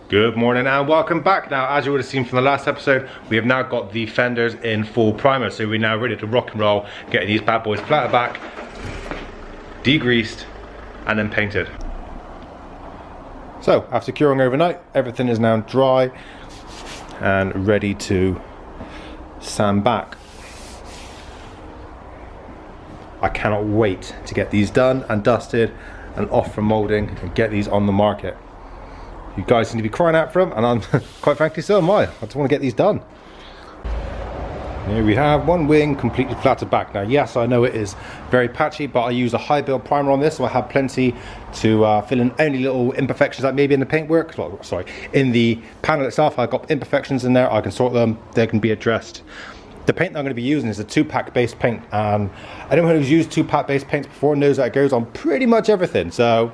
Good morning and welcome back. Now, as you would have seen from the last episode, we have now got the fenders in full primer, so we're now ready to rock and roll, getting these bad boys flat back, degreased, and then painted. So, after curing overnight, everything is now dry and ready to sand back. I cannot wait to get these done and dusted and off from moulding and get these on the market. You guys seem to be crying out for them, and I'm quite frankly so am I. I just want to get these done. Here we have one wing completely flatted back. Now yes, I know it is very patchy, but I use a high build primer on this, so I have plenty to fill in any little imperfections that may be in the paintwork. Sorry, in the panel itself I've got imperfections in there. I can sort them, they can be addressed. The paint that I'm going to be using is a 2-pack base paint, and anyone who's used 2-pack base paints before knows that it goes on pretty much everything. So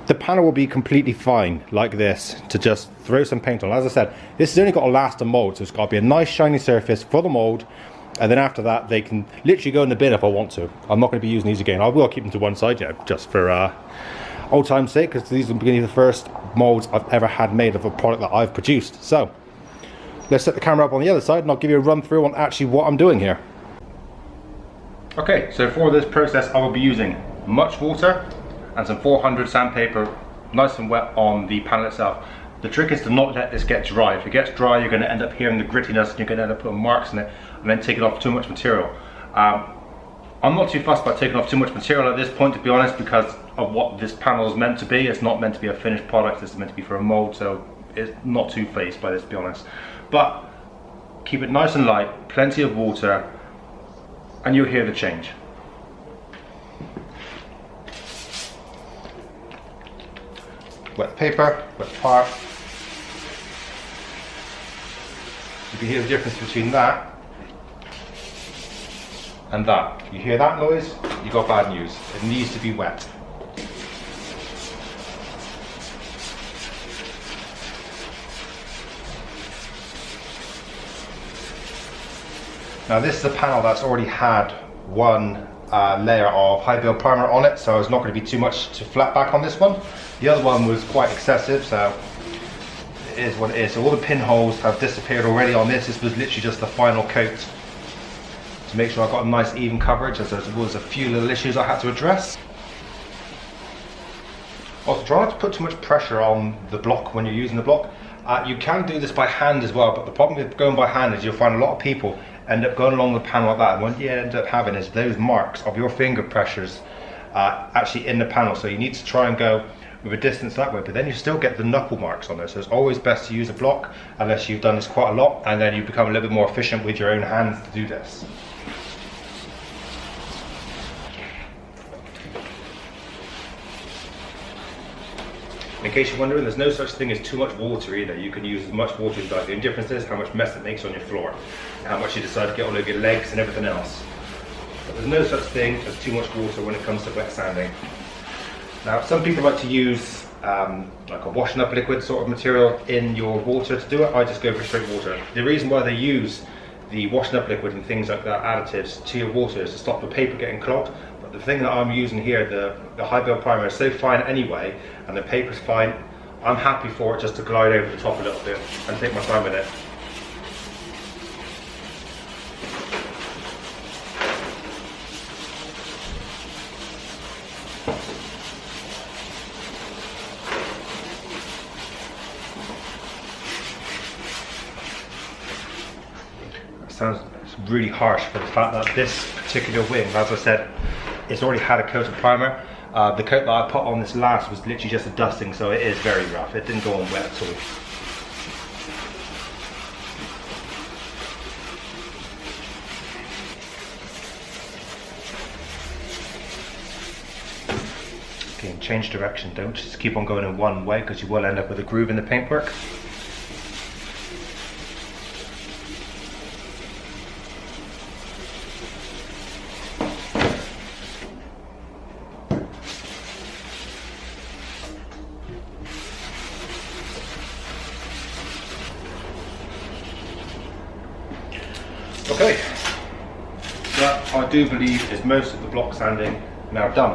the panel will be completely fine like this to just throw some paint on. As I said, this has only got to last a mold, so it's got to be a nice shiny surface for the mold, and then after that they can literally go in the bin if I want to. I'm not going to be using these again. I will keep them to one side, yeah, just for old time's sake, because these are the first molds I've ever had made of a product that I've produced. So let's set the camera up on the other side and I'll give you a run through on actually what I'm doing here. Okay, so for this process I will be using much water and some 400 sandpaper, nice and wet on the panel itself. The trick is to not let this get dry. If it gets dry, you're going to end up hearing the grittiness and you're going to end up putting marks in it and then taking off too much material. I'm not too fussed about taking off too much material at this point, to be honest, because of what this panel is meant to be. It's not meant to be a finished product, it's meant to be for a mold, so it's not too phased by this, to be honest. But keep it nice and light, plenty of water, and you'll hear the change. Wet paper, wet part. You can hear the difference between that and that. You hear that noise? You got bad news. It needs to be wet. Now this is a panel that's already had one layer of high build primer on it, so it's not going to be too much to flat back on this one. The other one was quite excessive, so it is what it is. So all the pinholes have disappeared already on this. This was literally just the final coat to make sure I got a nice even coverage, as there was a few little issues I had to address. Also, try not to put too much pressure on the block when you're using the block. You can do this by hand as well, but the problem with going by hand is you'll find a lot of people end up going along the panel like that, and what you end up having is those marks of your finger pressures actually in the panel. So you need to try and go with a distance that way, but then you still get the knuckle marks on there. So it's always best to use a block unless you've done this quite a lot, and then you become a little bit more efficient with your own hands to do this. In case you're wondering, there's no such thing as too much water either. You can use as much water as you like. The only difference is how much mess it makes on your floor, and how much you decide to get all over your legs and everything else. But there's no such thing as too much water when it comes to wet sanding. Now, some people like to use like a washing up liquid sort of material in your water to do it. I just go for straight water. The reason why they use the washing up liquid and things like that, additives to your water, is to stop the paper getting clogged. But the thing that I'm using here, the high build primer, is so fine anyway, and the paper's fine, I'm happy for it just to glide over the top a little bit and take my time with it. Sounds really harsh for the fact that this particular wing, as I said, it's already had a coat of primer. The coat that I put on this last was literally just a dusting, so it is very rough. It didn't go on wet at all. Okay, and change direction. Don't just keep on going in one way, because you will end up with a groove in the paintwork. Okay, that I do believe is most of the block sanding now done.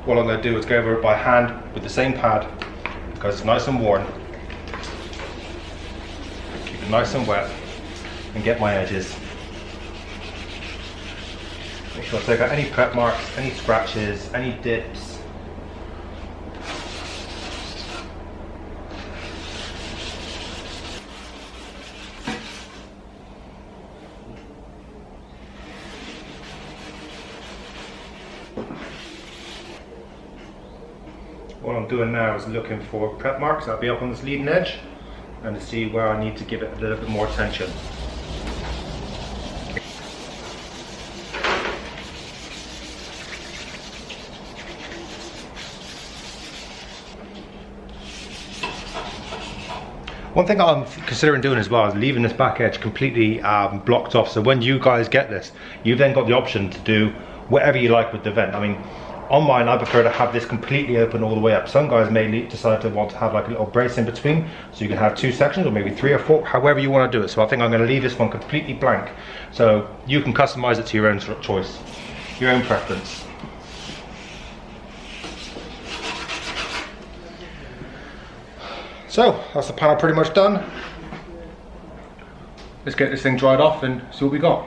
What I'm going to do is go over it by hand with the same pad, because it's nice and worn, nice and wet and get my edges. Make sure I take out any prep marks, any scratches, any dips. What I'm doing now is looking for prep marks that'll be up on this leading edge and to see where I need to give it a little bit more attention. One thing I'm considering doing as well is leaving this back edge completely blocked off, so when you guys get this, you've then got the option to do whatever you like with the vent. I mean, on mine, I prefer to have this completely open all the way up. Some guys may decide to want to have like a little brace in between, so you can have 2 sections or maybe 3 or 4, however you want to do it. So I think I'm going to leave this one completely blank, so you can customize it to your own choice, your own preference. So that's the panel pretty much done. Let's get this thing dried off and see what we got.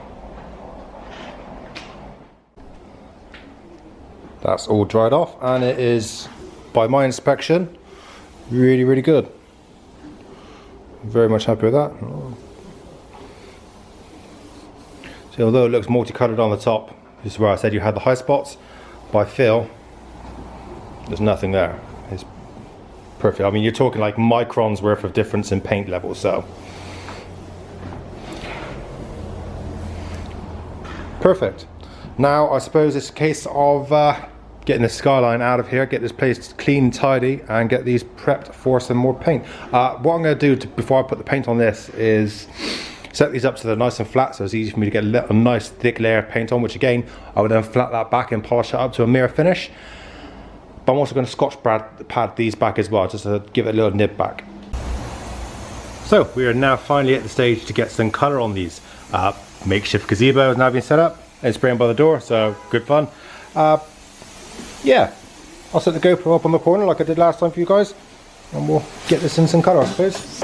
That's all dried off and it is, by my inspection, really, really good. Very much happy with that. So although it looks multicolored on the top, this is where I said you had the high spots, by feel, there's nothing there. It's perfect. I mean, you're talking like microns worth of difference in paint level, so. Perfect. Now I suppose it's a case of getting the skyline out of here, get this place clean and tidy, and get these prepped for some more paint. What I'm going to do before I put the paint on this is set these up so they're nice and flat, so it's easy for me to get a nice thick layer of paint on, which again, I would then flat that back and polish it up to a mirror finish. But I'm also going to scotch pad these back as well, just to give it a little nib back. So we are now finally at the stage to get some colour on these. Makeshift gazebo has now been set up and spraying by the door, so good fun. Yeah, I'll set the GoPro up on the corner like I did last time for you guys, and we'll get this in some colour, I suppose.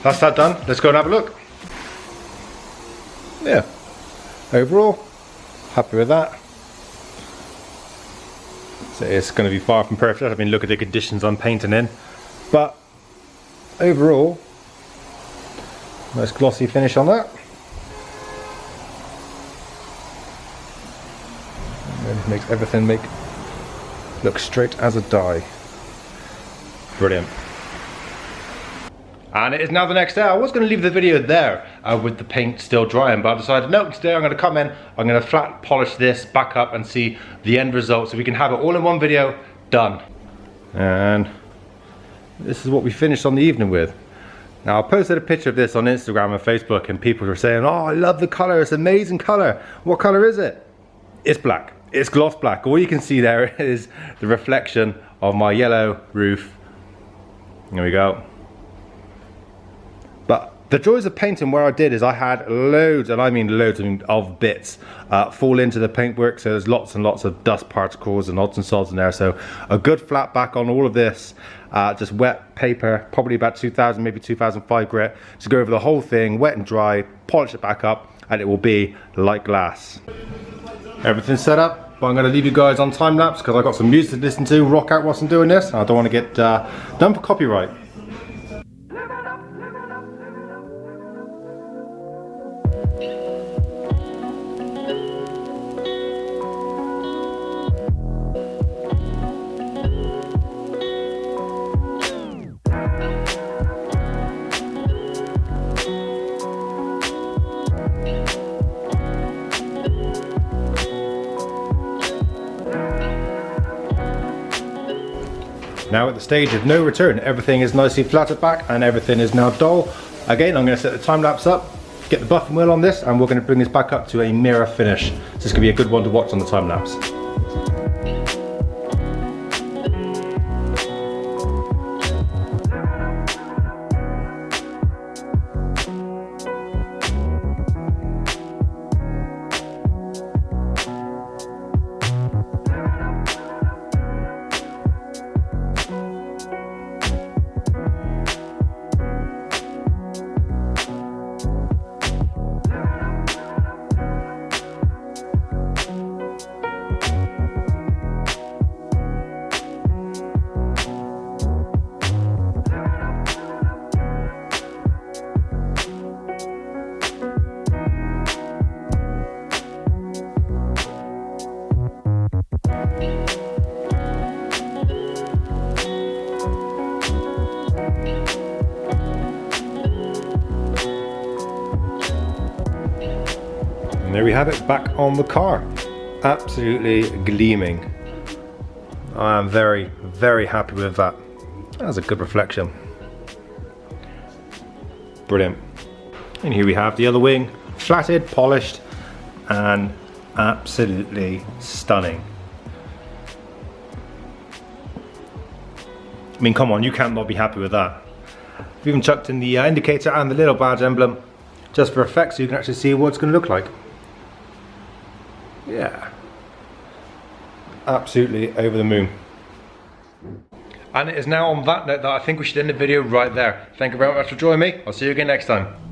That's that done. Let's go and have a look. Yeah, overall, happy with that. So it's going to be far from perfect. I mean, look at the conditions I'm painting in, but overall, nice glossy finish on that. And it makes everything look straight as a die. Brilliant. And it is now the next day. I was going to leave the video there with the paint still drying, but I decided no, today I'm going to come in, I'm going to flat polish this back up and see the end result so we can have it all in one video done. And this is what we finished on the evening with. Now I posted a picture of this on Instagram and Facebook and people were saying, oh, I love the colour, it's an amazing colour. What colour is it? It's black. It's gloss black. All you can see there is the reflection of my yellow roof. There we go. But The joys of painting where I did is I had loads, and I mean loads of bits fall into the paintwork, so there's lots and lots of dust particles and odds and sods in there. So a good flat back on all of this, just wet paper, probably about 2000, maybe 2005 grit, to go over the whole thing, wet and dry, polish it back up, and it will be like glass. Everything's set up, but I'm going to leave you guys on time lapse because I've got some music to listen to, rock out whilst I'm doing this, and I don't want to get done for copyright. Now at the stage of no return, everything is nicely flattened back and everything is now dull. Again, I'm going to set the time lapse up, get the buffing wheel on this, and we're going to bring this back up to a mirror finish. So this is going to be a good one to watch on the time lapse. There we have it, back on the car. Absolutely gleaming. I am very, very happy with that. That's a good reflection. Brilliant. And here we have the other wing, flatted, polished, and absolutely stunning. I mean, come on, you can't not be happy with that. We've even chucked in the indicator and the little badge emblem just for effect so you can actually see what it's going to look like. Yeah, absolutely over the moon. And it is now on that note that I think we should end the video right there. Thank you very much for joining me. I'll see you again next time.